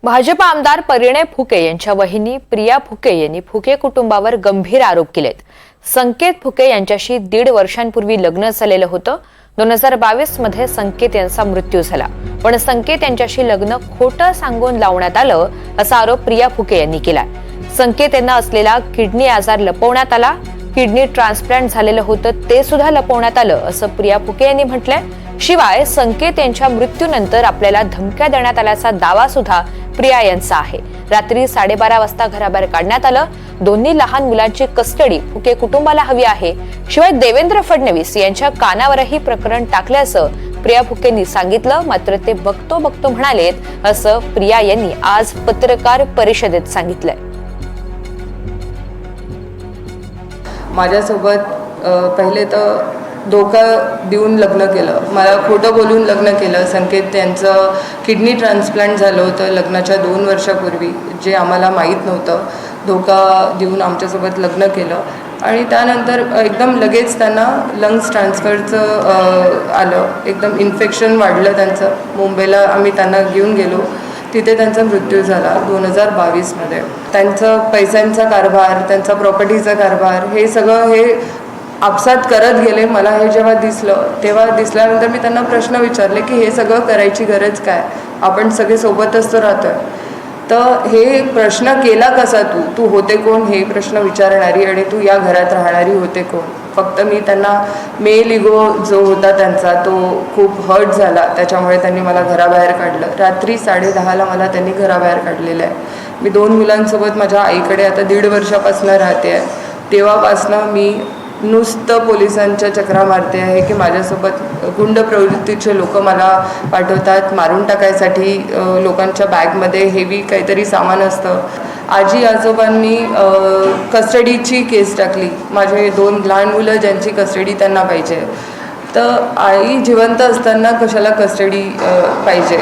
भाजप आमदार परिणय फुके यांच्या वहिनी प्रिया फुके यांनी फुके कुटुंबावर गंभीर आरोप केलेत। संकेत फुके यांच्याशी 1.5 वर्षांपूर्वी लग्न झालेलं होतं। 2022 मध्ये संकेत यांचा मृत्यू झाला, पण संकेत यांच्याशी लग्न खोटं सांगून लावण्यात आलं असा आरोप प्रिया फुके यांनी केलाय। संकेत यांना असलेला किडनी आजार लपवण्यात आला, किडनी ट्रान्सप्लांट झालेलं होतं ते सुद्धा लपवण्यात आलं असं प्रिया फुके यांनी म्हटलंय। शिवाय संकेत यांच्या मृत्यूनंतर आपल्याला धमक्या देण्यात आल्याचा दावा सुद्धा प्रिया यांचा आहे। रात्री 12:30 वाजता घराबाहेर काढण्यात आलं। दोन्ही लहान मुलांची कस्टडी फुके कुटुंबाला हवी आहे। शिवाय देवेंद्र फडणवीस यांच्या कानावरही प्रकरण टाकल्याचं प्रिया फुकेंनी सांगितलं, मात्र ते बघतो म्हणालेत असं प्रिया यांनी आज पत्रकार परिषदेत सांगितलंय। माझ्यासोबत पहिले तर धोका देऊन लग्न केलं, मला खोटं बोलून लग्न केलं। संकेत यांचं किडनी ट्रान्सप्लांट झालं होतं लग्नाच्या 2 वर्षापूर्वी, जे आम्हाला माहीत नव्हतं। धोका देऊन आमच्यासोबत लग्न केलं आणि त्यानंतर एकदम लगेच त्यांना लंग्स ट्रान्सफरचं आलं, एकदम इन्फेक्शन वाढलं त्यांचं। मुंबईला आम्ही त्यांना घेऊन गेलो, तिथे त्यांचा मृत्यू झाला 2022 मध्ये। त्यांचं पैशांचा कारभार, त्यांचा प्रॉपर्टीचा कारभार हे सगळं हे आपसात करत गेले। मला हे जेव्हा दिसल्यानंतर मी त्यांना प्रश्न विचारले की हे सगळं करायची गरज काय, आपण सगळे सोबतच तर राहतोय, तर हे प्रश्न केला कसा तू होते कोण हे प्रश्न विचारणारी, आणि तू या घरात राहणारी होते कोण। फक्त मी त्यांना मेल इगो जो होता त्यांचा तो खूप हर्ट झाला, त्याच्यामुळे त्यांनी मला घराबाहेर काढलं। रात्री 10:30ला मला त्यांनी घराबाहेर काढलेलं आहे। मी 2 मुलांसोबत माझ्या आईकडे आता 1.5 वर्षापासून राहते आहे। तेव्हापासनं मी नुसतं पोलिसांच्या चक्रा मारते आहे की माझ्यासोबत गुंड प्रवृत्तीचे लोक मला पाठवतात मारून टाकायसाठी। लोकांच्या बॅगमध्ये हेवी काहीतरी सामान असतं। आजी आजोबांनी कस्टडीची केस टाकली, माझे 2 लहान मुलं ज्यांची कस्टडी त्यांना पाहिजे, तर आई जिवंत असताना कशाला कस्टडी पाहिजे।